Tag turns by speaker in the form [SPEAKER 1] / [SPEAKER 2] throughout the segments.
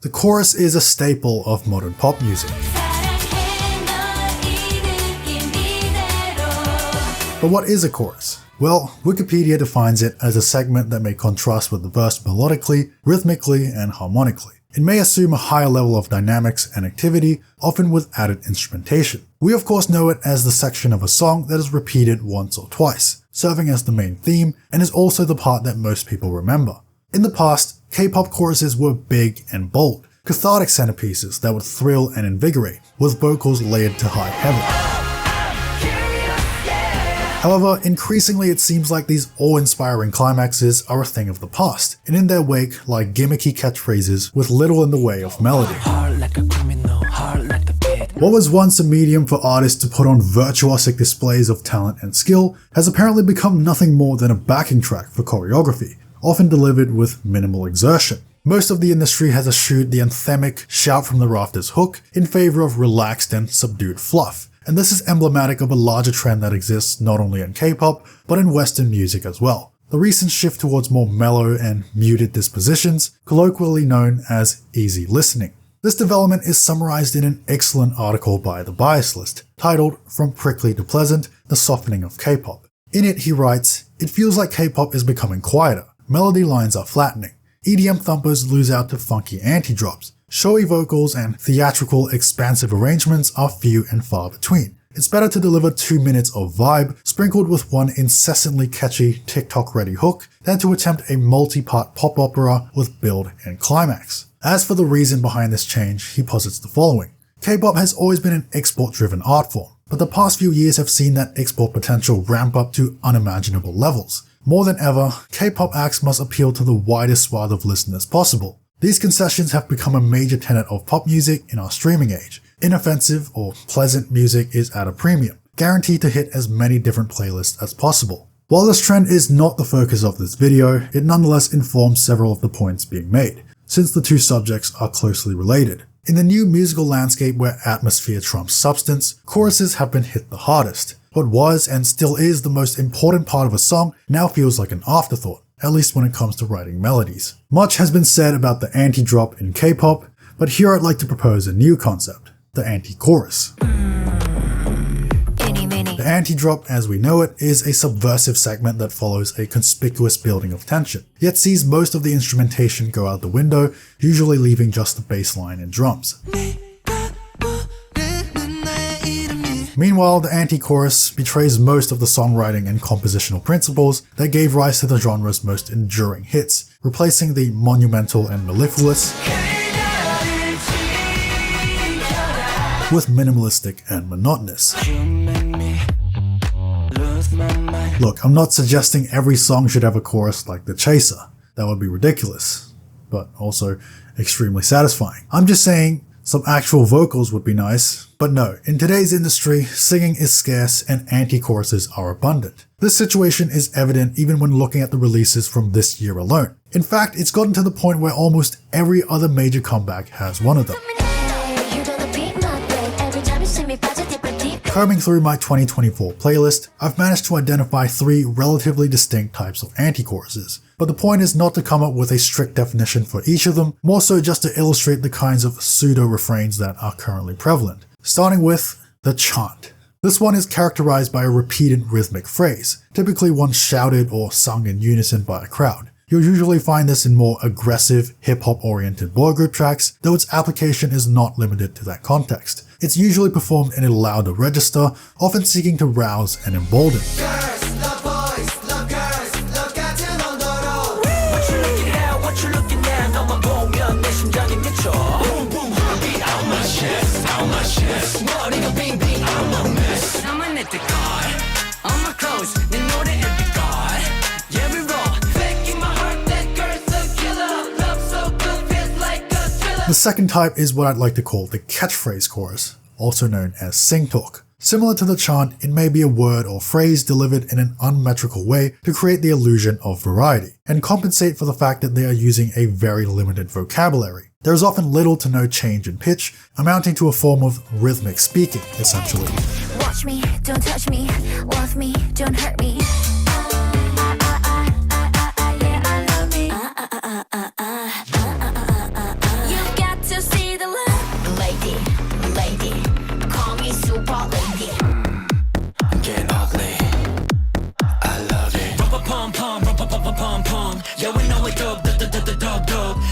[SPEAKER 1] The chorus is a staple of modern pop music. But what is a chorus? Well, Wikipedia defines it as a segment that may contrast with the verse melodically, rhythmically, and harmonically. It may assume a higher level of dynamics and activity, often with added instrumentation. We of course know it as the section of a song that is repeated once or twice, serving as the main theme, and is also the part that most people remember. In the past, K-pop choruses were big and bold, cathartic centerpieces that would thrill and invigorate, with vocals layered to high heaven. However, increasingly it seems like these awe-inspiring climaxes are a thing of the past, and in their wake lie gimmicky catchphrases with little in the way of melody. What was once a medium for artists to put on virtuosic displays of talent and skill has apparently become nothing more than a backing track for choreography, often delivered with minimal exertion. Most of the industry has eschewed the anthemic shout from the rafters hook in favor of relaxed and subdued fluff. And this is emblematic of a larger trend that exists not only in K-pop, but in Western music as well. The recent shift towards more mellow and muted dispositions, colloquially known as easy listening. This development is summarized in an excellent article by The Bias List, titled From Prickly to Pleasant, The Softening of K-pop. In it he writes, "It feels like K-pop is becoming quieter, melody lines are flattening, EDM thumpers lose out to funky anti-drops, showy vocals and theatrical, expansive arrangements are few and far between. It's better to deliver 2 minutes of vibe, sprinkled with one incessantly catchy TikTok-ready hook, than to attempt a multi-part pop opera with build and climax." As for the reason behind this change, he posits the following. K-pop has always been an export-driven art form, but the past few years have seen that export potential ramp up to unimaginable levels. More than ever, K-pop acts must appeal to the widest swath of listeners possible. These concessions have become a major tenet of pop music in our streaming age. Inoffensive or pleasant music is at a premium, guaranteed to hit as many different playlists as possible. While this trend is not the focus of this video, it nonetheless informs several of the points being made, since the two subjects are closely related. In the new musical landscape where atmosphere trumps substance, choruses have been hit the hardest. What was and still is the most important part of a song now feels like an afterthought, at least when it comes to writing melodies. Much has been said about the anti-drop in K-pop, but here I'd like to propose a new concept, the anti-chorus. The anti-drop, as we know it, is a subversive segment that follows a conspicuous building of tension, yet sees most of the instrumentation go out the window, usually leaving just the bass line and drums. Meanwhile, the anti-chorus betrays most of the songwriting and compositional principles that gave rise to the genre's most enduring hits, replacing the monumental and mellifluous with minimalistic and monotonous. Look, I'm not suggesting every song should have a chorus like The Chaser. That would be ridiculous, but also extremely satisfying. I'm just saying some actual vocals would be nice. But no, in today's industry, singing is scarce and anti-choruses are abundant. This situation is evident even when looking at the releases from this year alone. In fact, it's gotten to the point where almost every other major comeback has one of them. Combing through my 2024 playlist, I've managed to identify 3 relatively distinct types of anti-choruses. But the point is not to come up with a strict definition for each of them, more so just to illustrate the kinds of pseudo-refrains that are currently prevalent. Starting with the chant. This one is characterized by a repeated rhythmic phrase, typically one shouted or sung in unison by a crowd. You'll usually find this in more aggressive, hip-hop oriented boy group tracks, though its application is not limited to that context. It's usually performed in a louder register, often seeking to rouse and embolden. The second type is what I'd like to call the catchphrase chorus, also known as sing talk. Similar to the chant, it may be a word or phrase delivered in an unmetrical way to create the illusion of variety, and compensate for the fact that they are using a very limited vocabulary. There is often little to no change in pitch, amounting to a form of rhythmic speaking, essentially. Watch me, don't touch me, love me, don't hurt me.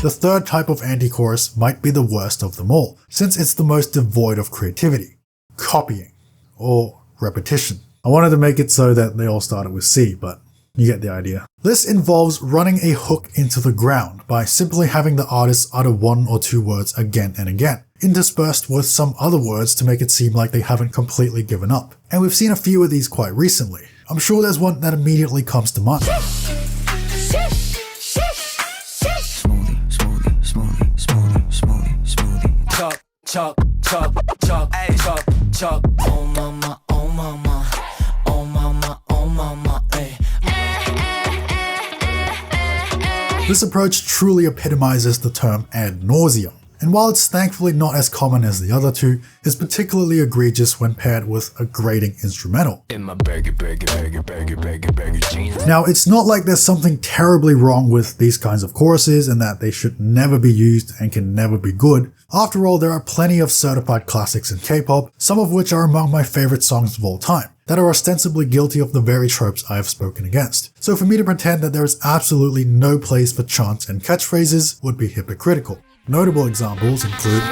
[SPEAKER 1] The third type of anti-chorus might be the worst of them all, since it's the most devoid of creativity. Copying, or repetition. I wanted to make it so that they all started with C, but you get the idea. This involves running a hook into the ground by simply having the artist utter one or two words again and again, interspersed with some other words to make it seem like they haven't completely given up. And we've seen a few of these quite recently. I'm sure there's one that immediately comes to mind.
[SPEAKER 2] Chop, chop, chop, ay, chop, chop. Oh mama, oh mama, oh mama, oh mama, ay.
[SPEAKER 1] This approach truly epitomizes the term ad nauseum, and while it's thankfully not as common as the other two, it's particularly egregious when paired with a grating instrumental.
[SPEAKER 2] In my burger jeans.
[SPEAKER 1] Now, it's not like there's something terribly wrong with these kinds of choruses and that they should never be used and can never be good. After all, there are plenty of certified classics in K-pop, some of which are among my favorite songs of all time, that are ostensibly guilty of the very tropes I have spoken against. So for me to pretend that there is absolutely no place for chants and catchphrases would be hypocritical. Notable examples include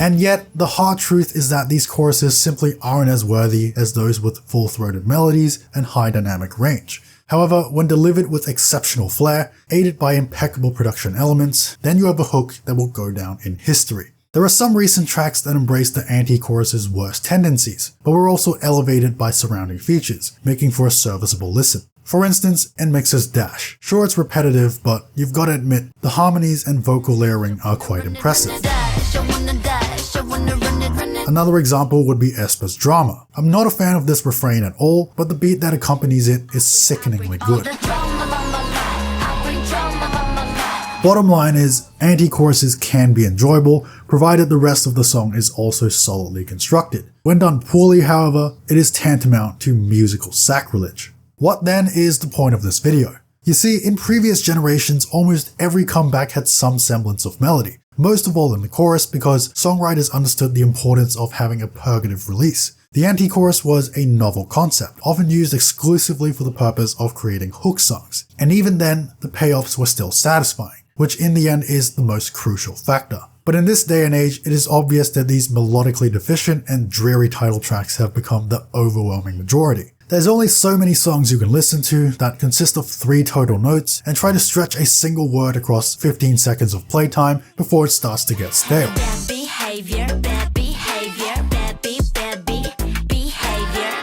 [SPEAKER 1] And yet, the hard truth is that these choruses simply aren't as worthy as those with full-throated melodies and high dynamic range. However, when delivered with exceptional flair, aided by impeccable production elements, then you have a hook that will go down in history. There are some recent tracks that embrace the anti-chorus's worst tendencies, but were also elevated by surrounding features, making for a serviceable listen. For instance, in Mixer's Dash. Sure, it's repetitive, but you've got to admit, the harmonies and vocal layering are quite impressive. Another example would be aespa's Drama. I'm not a fan of this refrain at all, but the beat that accompanies it is sickeningly good. Bottom line is, anti-choruses can be enjoyable, provided the rest of the song is also solidly constructed. When done poorly, however, it is tantamount to musical sacrilege. What then is the point of this video? You see, in previous generations, almost every comeback had some semblance of melody, most of all in the chorus because songwriters understood the importance of having a purgative release. The anti-chorus was a novel concept, often used exclusively for the purpose of creating hook songs, and even then, the payoffs were still satisfying, which in the end is the most crucial factor. But in this day and age, it is obvious that these melodically deficient and dreary title tracks have become the overwhelming majority. There's only so many songs you can listen to that consist of 3 total notes and try to stretch a single word across 15 seconds of playtime before it starts to get stale.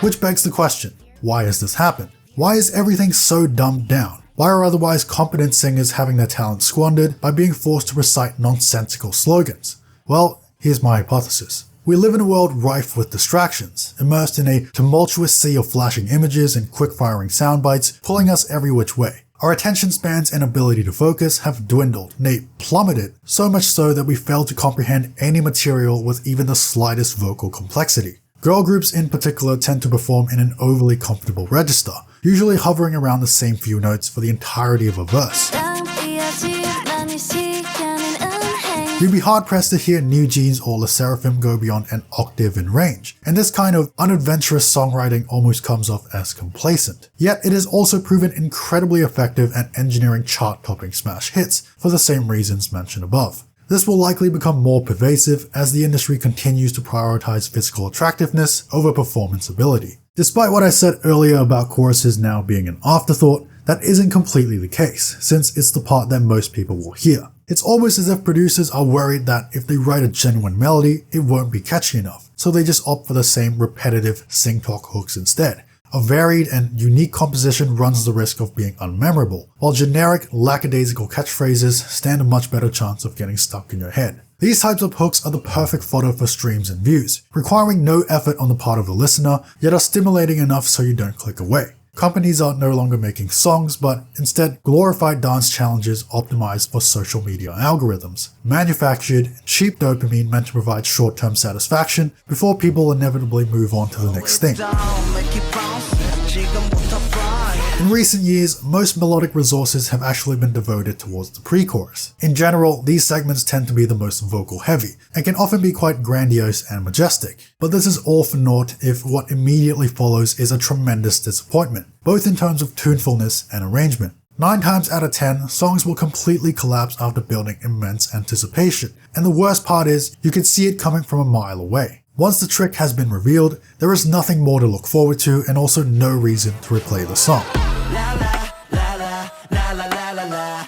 [SPEAKER 1] Which begs the question, why has this happened? Why is everything so dumbed down? Why are otherwise competent singers having their talent squandered by being forced to recite nonsensical slogans? Well, here's my hypothesis. We live in a world rife with distractions, immersed in a tumultuous sea of flashing images and quick-firing sound bites pulling us every which way. Our attention spans and ability to focus have dwindled, nay plummeted, so much so that we fail to comprehend any material with even the slightest vocal complexity. Girl groups in particular tend to perform in an overly comfortable register, usually hovering around the same few notes for the entirety of a verse. You'd be hard-pressed to hear New Jeans or Le Seraphim go beyond an octave in range, and this kind of unadventurous songwriting almost comes off as complacent. Yet it has also proven incredibly effective at engineering chart-topping smash hits for the same reasons mentioned above. This will likely become more pervasive as the industry continues to prioritize physical attractiveness over performance ability. Despite what I said earlier about choruses now being an afterthought, that isn't completely the case, since it's the part that most people will hear. It's almost as if producers are worried that if they write a genuine melody, it won't be catchy enough, so they just opt for the same repetitive sing-talk hooks instead. A varied and unique composition runs the risk of being unmemorable, while generic, lackadaisical catchphrases stand a much better chance of getting stuck in your head. These types of hooks are the perfect fodder for streams and views, requiring no effort on the part of the listener, yet are stimulating enough so you don't click away. Companies are no longer making songs, but instead glorified dance challenges optimized for social media algorithms, manufactured, cheap dopamine meant to provide short-term satisfaction before people inevitably move on to the next thing. In recent years, most melodic resources have actually been devoted towards the pre-chorus. In general, these segments tend to be the most vocal heavy, and can often be quite grandiose and majestic. But this is all for naught if what immediately follows is a tremendous disappointment, both in terms of tunefulness and arrangement. 9 times out of 10, songs will completely collapse after building immense anticipation, and the worst part is, you can see it coming from a mile away. Once the trick has been revealed, there is nothing more to look forward to and also no reason to replay the song.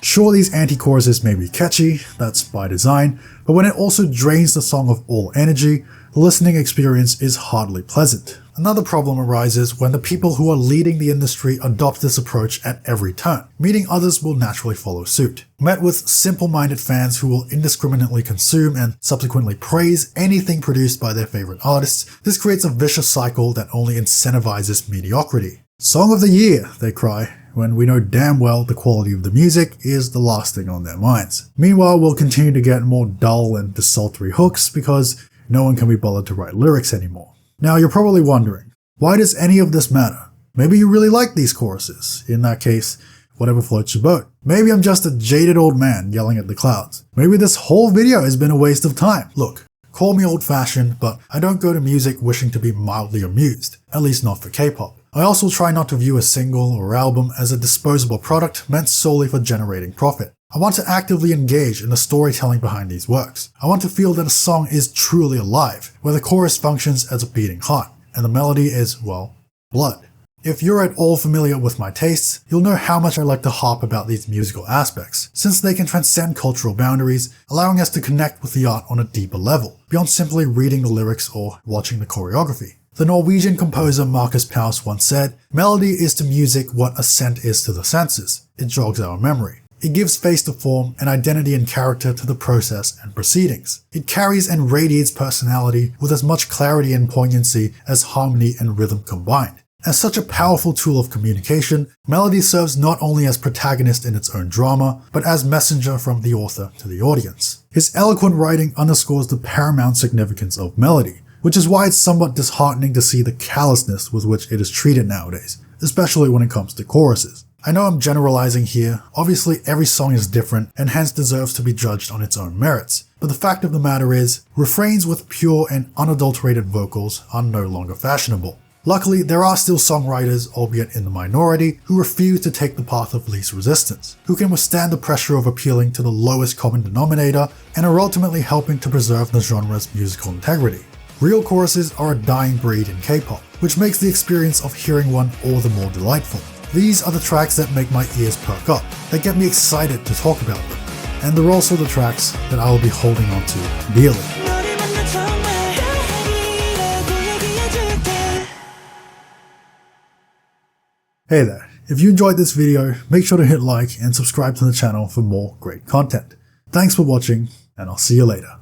[SPEAKER 1] Sure, these anti-choruses may be catchy, that's by design, but when it also drains the song of all energy, the listening experience is hardly pleasant. Another problem arises when the people who are leading the industry adopt this approach at every turn, meaning others will naturally follow suit. Met with simple-minded fans who will indiscriminately consume and subsequently praise anything produced by their favorite artists, this creates a vicious cycle that only incentivizes mediocrity. Song of the year, they cry, when we know damn well the quality of the music is the last thing on their minds. Meanwhile, we'll continue to get more dull and desultory hooks because no one can be bothered to write lyrics anymore. Now you're probably wondering, why does any of this matter? Maybe you really like these choruses. In that case, whatever floats your boat. Maybe I'm just a jaded old man yelling at the clouds. Maybe this whole video has been a waste of time. Look, call me old-fashioned, but I don't go to music wishing to be mildly amused, at least not for K-pop. I also try not to view a single or album as a disposable product meant solely for generating profit. I want to actively engage in the storytelling behind these works. I want to feel that a song is truly alive, where the chorus functions as a beating heart, and the melody is, well, blood. If you're at all familiar with my tastes, you'll know how much I like to harp about these musical aspects, since they can transcend cultural boundaries, allowing us to connect with the art on a deeper level, beyond simply reading the lyrics or watching the choreography. The Norwegian composer Marcus Paus once said, "Melody is to music what a scent is to the senses. It jogs our memory. It gives face to form and identity and character to the process and proceedings. It carries and radiates personality with as much clarity and poignancy as harmony and rhythm combined." As such a powerful tool of communication, melody serves not only as protagonist in its own drama, but as messenger from the author to the audience. His eloquent writing underscores the paramount significance of melody, which is why it's somewhat disheartening to see the callousness with which it is treated nowadays, especially when it comes to choruses. I know I'm generalizing here, obviously every song is different and hence deserves to be judged on its own merits, but the fact of the matter is, refrains with pure and unadulterated vocals are no longer fashionable. Luckily, there are still songwriters, albeit in the minority, who refuse to take the path of least resistance, who can withstand the pressure of appealing to the lowest common denominator and are ultimately helping to preserve the genre's musical integrity. Real choruses are a dying breed in K-pop, which makes the experience of hearing one all the more delightful. These are the tracks that make my ears perk up, that get me excited to talk about them, and they're also the tracks that I will be holding on to dearly. Hey there, if you enjoyed this video, make sure to hit like and subscribe to the channel for more great content. Thanks for watching, and I'll see you later.